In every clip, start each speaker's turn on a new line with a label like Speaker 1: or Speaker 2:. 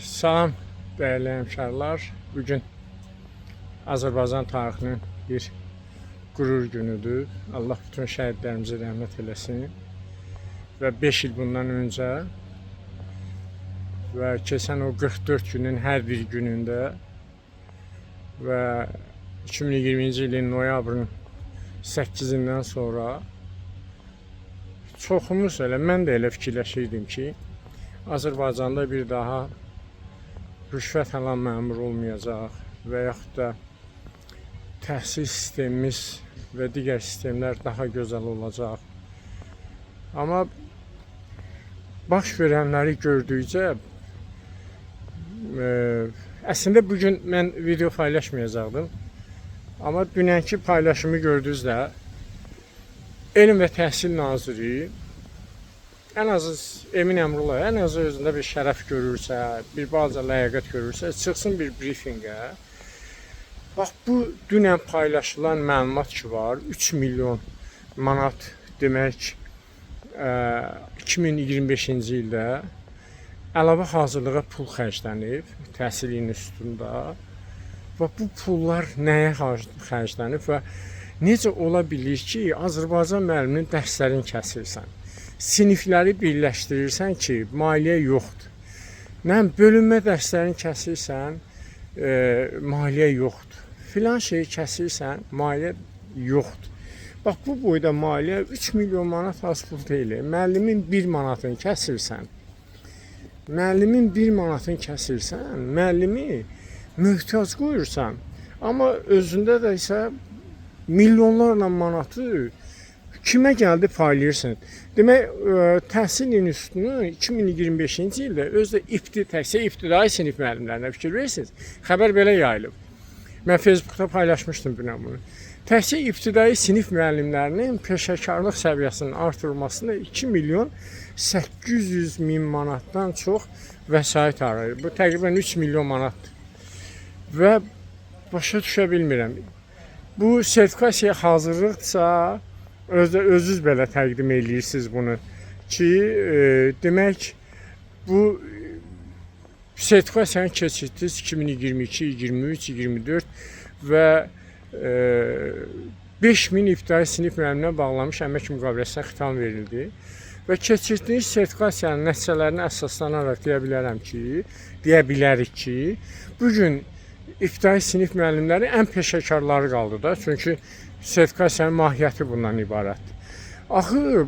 Speaker 1: Salam değerli hemşeriler. Bugün Azərbaycan tarixinin bir qürur günüdür. Allah bütün şəhidlərimizə rəhmət eləsin. Və 5 il bundan öncə və keçən o 44 günün hər bir günündə və 2020-ci ilin noyabrın 8-dən sonra çoxumuz mən də elə fikirləşirdim ki, Azərbaycanda bir daha rüşvət alan məmur olmayacaq və yaxud da təhsil sistemimiz və digər sistemlər daha gözəl olacaq. Amma baş verənləri gördükcə əslində bugün mən video paylaşmayacaqdım. Amma dünənki paylaşımı gördünüzdə Elm və Təhsil Naziri ən azı Emin Əmrullayev ən azı özündə bir şərəf görürsə, bir balaca ləyaqət görürsə, çıxsın bir brifinqə. Bax bu dünən paylaşılan məlumat ki var, 3 milyon manat demək 2025-ci ildə əlavə hazırlığa pul xərclənib təhsil institutunda. Və bu pullar nəyə xərclənib və necə ola bilir ki, Azərbaycan müəlliminin dərslərini kəsilsən? Sinifləri birləşdirirsən ki, maliyyə yoxdur. Bölünmə dərslərini kəsirsən, maliyyə yoxdur. Filan şeyi kəsirsən, maliyyə yoxdur. Bax, bu boyda maliyyə 3 milyon manat az pul deyil. Müəllimin 1 manatını kəsirsən, müəllimi möhtac qoyursan, amma özündə də isə milyonlarla manatı kimə gəldi paylayırsan? Demək, təhsil institutunu 2025-ci ildə özdə təkcə ibtidai sinif müəllimlərinə fikir verirsiniz. Xəbər belə yayılıb. Mən Facebookda paylaşmışdım bunu. Təkcə ibtidai sinif müəllimlərinin peşəkarlıq səviyyəsinin artırılmasında 2 milyon 800 min manatdan çox vəsait arayır. Bu təqribən 3 milyon manatdır. Və başa düşə bilmirəm. Bu sertifikasiya hazırlıqdırsa, özünüz belə təqdim edirsiniz bunu ki, demək bu sertifikasiyanı keçirdiniz 2022, 23, 24 və 5000 ibtidai sinif müəlliminə bağlanmış əmək müqaviləsinə xitam verildi və keçirdiyiniz sertifikasiyanın nəticələrinə əsaslanaraq deyə bilərik ki, bugün ibtidai sinif müəllimləri ən peşəkarları qaldı da, çünki sertifikasiyanın mahiyyəti bundan ibarətdir. Axı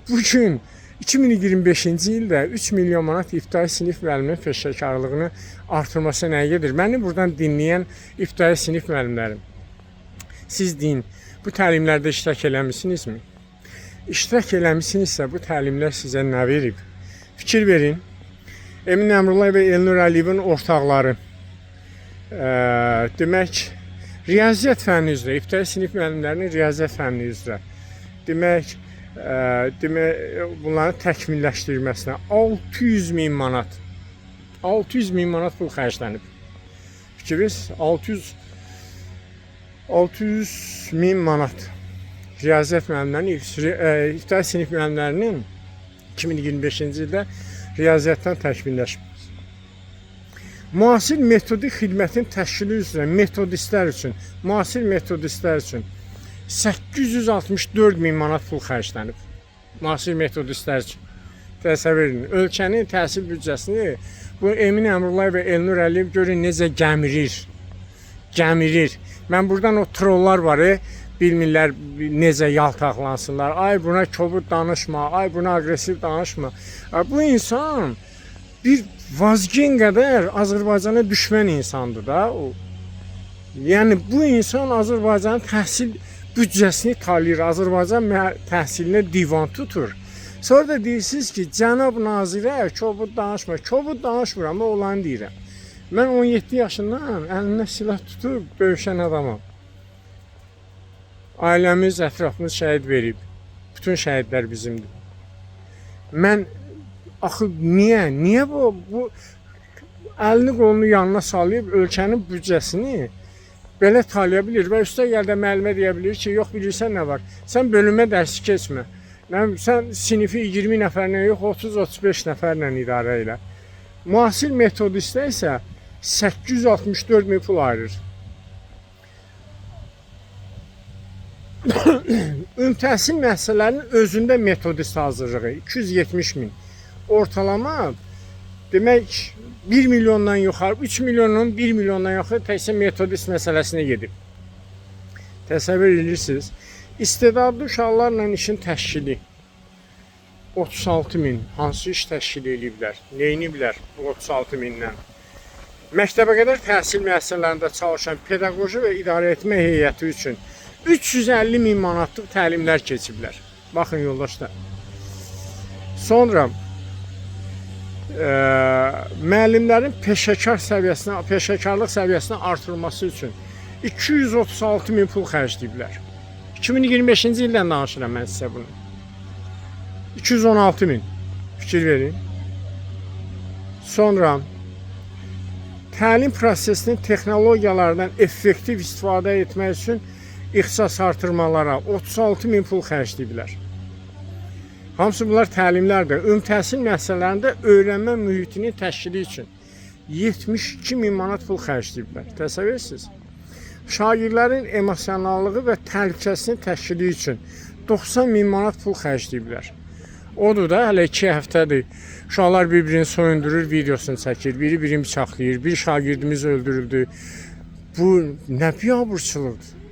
Speaker 1: bugün 2025-ci ildə 3 milyon manat ibtidai sinif müəlliminin peşəkarlığını artırması nəyə gedir? Məni buradan dinləyən ibtidai sinif müəllimlərim, siz deyin, bu təlimlərdə iştirak eləmisinizmi? İştirak eləmisinizsə bu təlimlər sizə nə verib? Fikir verin. Emin Əmrullayev və Elnur Əliyevin ortaqları demək, riyaziyyat fənni üzrə, ibtidai sinif müəllimlərinin riyaziyyat fənni üzrə demək, bunların təkmilləşdirilməsinə 600 min manat pul xərclənib. Fikriniz, 600 min manat riyaziyyat müəllimlərinin, ibtidai sinif müəllimlərinin 2025-ci ildə riyaziyyatdan təkmilləşib. Müasir metodik xidmətin təşkili üzrə müasir metodistlər üçün 864 min manat pul xərclənib. Müasir metodistlər üçün. Təsəvvür edin, ölkənin təhsil büdcəsini bu Emin Əmrullayev və Elnur Əliyev görün necə gəmirir. Mən buradan o trollar var, bilmirlər necə yaltaqlansınlar. Ay buna kobud danışma, ay buna agresiv danışma. Bu insan bir vazgen qədər Azərbaycana düşmən insandır da o. Yəni bu insan Azərbaycanın təhsil büdcəsini talayır, Azərbaycan təhsilinə divan tutur. Sonra da deyirsiniz ki, cənab nazirə kobud danışma. Kobud danışmıram, olanı deyirəm. Mən 17 yaşından əlimdə silah tutub döyüşən adamam. Ailəmiz, ətrafımız şəhid verib. Bütün şəhidlər bizimdir. Mən axı niyə bu əlini qolunu yanına salayıb ölkənin büdcəsini belə talaya bilir və üstə gəldə müəllimə deyə bilir ki, yox bilirsən nə var, sən bölünmə dərsi keçmə. Sən sinifi 20 nəfərlə yox, 30-35 nəfərlə idarə elə. Müasir metodistə isə 864 min pul ayırır. Ümumi müəssisələrin özündə metodist hazırlığı 270 min. Ortalama demək 1 milyondan yuxarı, 3 milyonun 1 milyondan yuxarı təkcə metodist məsələsinə gedib. Təsəvvür edirsiniz. İstedadlı uşaqlarla işin təşkili 36 min. Hansı iş təşkil ediblər? Neyiniblər bu 36 mindən? Məktəbə qədər təhsil müəssisələrində çalışan pedaqoji və idarəetmə heyəti üçün 350 min manatlıq təlimlər keçiblər. Baxın yoldaşlar. Sonra müəllimlərin peşəkarlıq səviyyəsini artırılması üçün 236 min pul xərcləyiblər. 2025-ci ildən danışıram mən sizə bunu. 216 min. Fikir verin. Sonra təlim prosesinin texnologiyalardan effektiv istifadə etmək üçün ixtisas artırmalara 36 min pul xərcləyiblər. Hamısı bunlar təlimlərdir. Ümumi təhsil müəssisələrində öyrənmə mühitinin təşkili üçün 72 min manat pul xərcləyiblər. Təsəvvür edirsiniz? Şagirdlərin emosionallığı və təhlükəsinin təşkili üçün 90 min manat pul xərcləyiblər. Odur da, hələ 2 həftədir. Uşaqlar bir-birini soyundurur, videosunu çəkir, biri-birini bıçaqlayır, bir şagirdimiz öldürüldü. Bu nə biabırçılıqdır?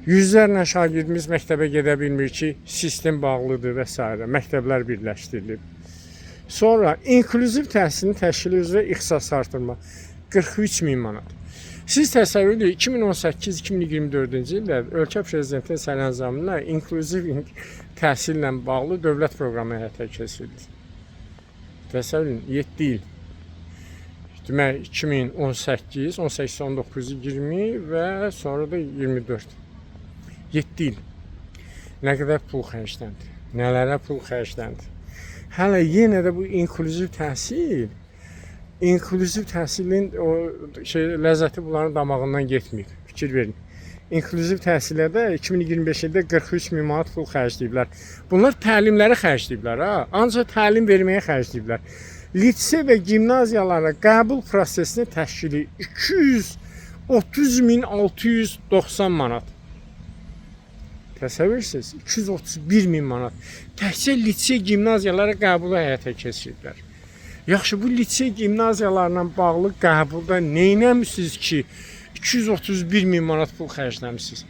Speaker 1: Yüzlərlə şagirdimiz məktəbə gedə bilmir ki, sistem bağlıdır və s. Məktəblər birləşdirilib. Sonra inklüziv təhsilin təşkili üzrə ixtisas artırma 43 min manat. Siz təsəvvür edin, 2018-2024-cü ildə ölkə prezidentinin sərəncamına inklüziv təhsillə bağlı dövlət proqramı həyata keçirildi. Təsəvvür edin, 7 il. Demək 2018, 18, 19, 20 və sonra da 24. 7 il. Nə qədər pul xərcləndi? Nələrə pul xərcləndi? Hələ yenə də bu inklüziv təhsilin o ləzzəti bunların damağından getmir. Fikir verin. İnklüziv təhsilə də 2025-də 43 min manat pul xərcləyiblər. Bunlar təlimlərə xərcləyiblər, ha? Ancaq təlim verməyə xərcləyiblər. Litse və gimnaziyalara qəbul prosesinin təşkili 230.690 manat. Təsəvvür edirsiniz? 231 min manat. Təhcə litse gimnaziyalara qəbulu həyata keçiriblər. Yaxşı, bu litse gimnaziyalarla bağlı qəbulda neynəmişsiniz ki, 231 min manat pul xərcləmişsiniz?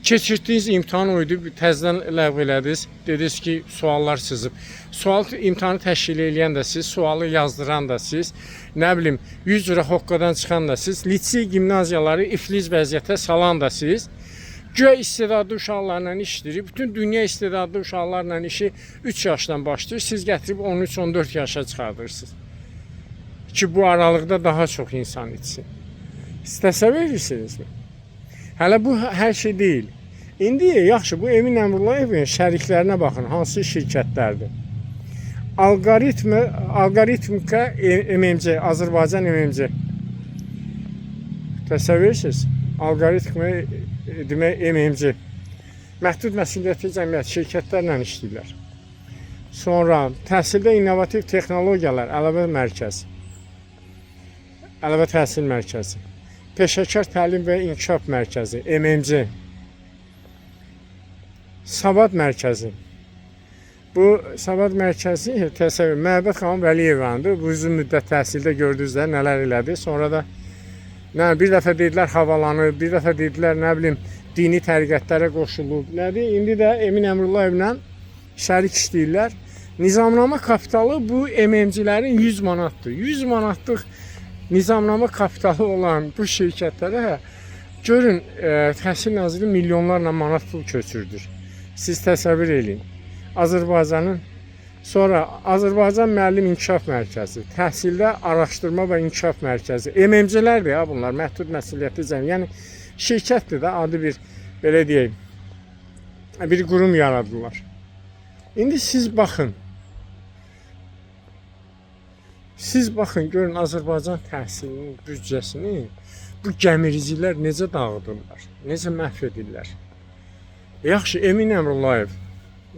Speaker 1: Keçirdiyiniz imtahan oydu, təzədən ləğv elədiniz, dediniz ki, suallar sızıb. Sual imtahanı təşkil edən də siz, sualı yazdıran da siz, nə bilim, 100 cürə hoqqadan çıxan da siz, litse gimnaziyaları iflic vəziyyətə salan da siz, güya istedadlı uşaqlarla işləyir, bütün dünya istedadlı uşaqlarla işi 3 yaşdan başlayır, siz gətirib 13-14 yaşa çıxardırsınız. Ki, bu aralıqda daha çox insan içsin. Siz təsəvvür edirsinizmi? Hələ bu hər şey deyil. İndi yaxşı, bu Emin Əmrullayevin şəriklərinə baxın, hansı şirkətlərdir? Alqoritmika MMC, Azərbaycan MMC. Təsəvvür edirsiniz? Alqoritmika demək MMC. Məhdud məsuliyyətli cəmiyyət şirkətlərlə işləyirlər. Sonra təhsildə innovativ texnologiyalar əlavə mərkəzi. Əlavə təhsil mərkəzi. Peşəkar təlim və inkişaf mərkəzi, MMC. Savad mərkəzi. Bu Savad mərkəzi təsəvvür, Məhəbbət xanım Vəliyevandır. Bu uzun müddət təhsildə gördünüzlər, nələr elədi. Sonra da bir dəfə dedilər havalanıb, bir dəfə dedilər, nə bilim, dini təriqətlərə qoşulub. Nədir? İndi də Emin Əmrullayevlə şərik işləyirlər. Nizamnamə kapitalı bu MMC-lərin 100 manatdır. 100 manatlıq nizamnamə kapitalı olan bu şirkətlərə görün, Təhsil Naziri milyonlarla manat pul köçürdür. Siz təsəvvür edin. Sonra Azərbaycan Müəllim İnkişaf Mərkəzi, Təhsildə Araşdırma və İnkişaf Mərkəzi, MMC-lərdir ya bunlar, məhdud məsuliyyətli cəmiyyət. Yəni şirkətdir də, adı bir, belə deyək, bir qurum yaradılar. İndi siz baxın, görün Azərbaycan təhsilinin büdcəsini bu gəmiricilər necə dağıdırlar, necə məhv edirlər. Yaxşı, Emin Əmrullayev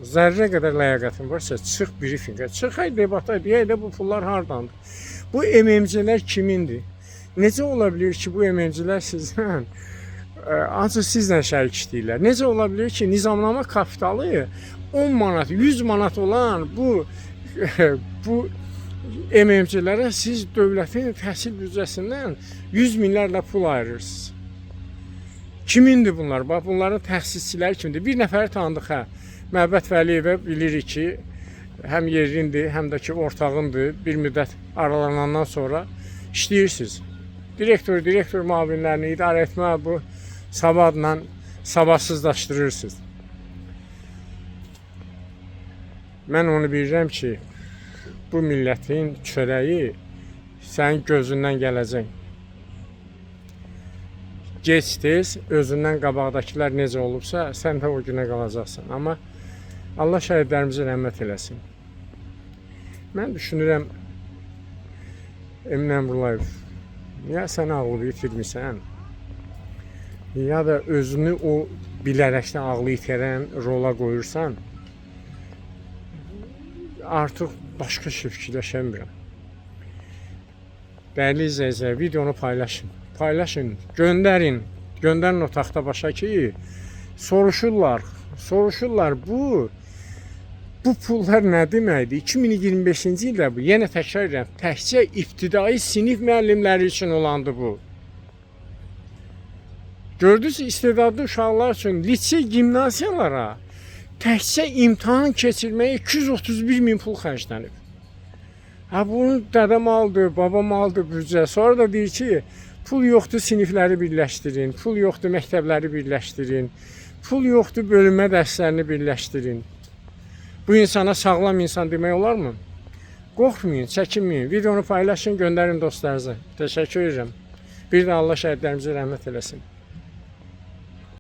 Speaker 1: Zərrə qədər ləyaqətin varsa, çıx brifinqə, çıx hay debata, deyək də bu pullar hardandır? Bu MMC-lər kimindir? Necə ola bilər ki, bu MMC-lər sizdən ancaq sizlə şərik işləyirlər? Necə ola bilər ki, nizamnamə kapitalı 10 manat, 100 manat olan bu MMC-lərə siz dövlətin təhsil büdcəsindən 100 minlərlə pul ayırırsınız? Kimindir bunlar? Bax, bunların təhsilçiləri kimdir? Bir nəfəri tanıdıq, hə. Məbəd Vəliyevə bilirik ki, həm yerindir, həm də ki, ortağındır. Bir müddət aralanandan sonra işləyirsiniz. Direktor müavinlərini idarə etmə, bu savadla savadsızlaşdırırsınız. Mən onu bilirəm ki, bu millətin çörəyi sənin gözündən gələcək. Gec-tez özündən qabaqdakılar necə olubsa, sən də o günə qalacaqsan. Amma Allah şəhidlərimizə rəhmət eləsin. Mən düşünürəm, Emin Əmrullayev, ya sən ağlı itirmirsən, ya da özünü o bilərəkdən ağlı itirən rola qoyursan, artıq başqa şey fikirləşəmirəm. Dəyərli izləyicilər, videonu paylaşın. Paylaşın, göndərin o taxta başa ki, soruşurlar bu pullar nə deməkdir? 2025-ci ildə bu, yenə təkrar edirəm, təkcə ibtidai sinif müəllimləri üçün olandı bu. Gördünüz, istedadlı uşaqlar üçün lisey gimnaziyalara təkcə imtahan keçirməyə 231 min pul xərclənib. Bunu dədəm aldı, babam aldı büdcə. Sonra da deyir ki, pul yoxdur, sinifləri birləşdirin, pul yoxdur, məktəbləri birləşdirin, pul yoxdur, bölünmə dərslərini birləşdirin. Bu insana sağlam insan demək olarmı? Qorxmayın, çəkinməyin, videonu paylaşın, göndərin dostlarınıza. Təşəkkür edirəm. Bir də Allah şəhidlərimizə rəhmət eləsin.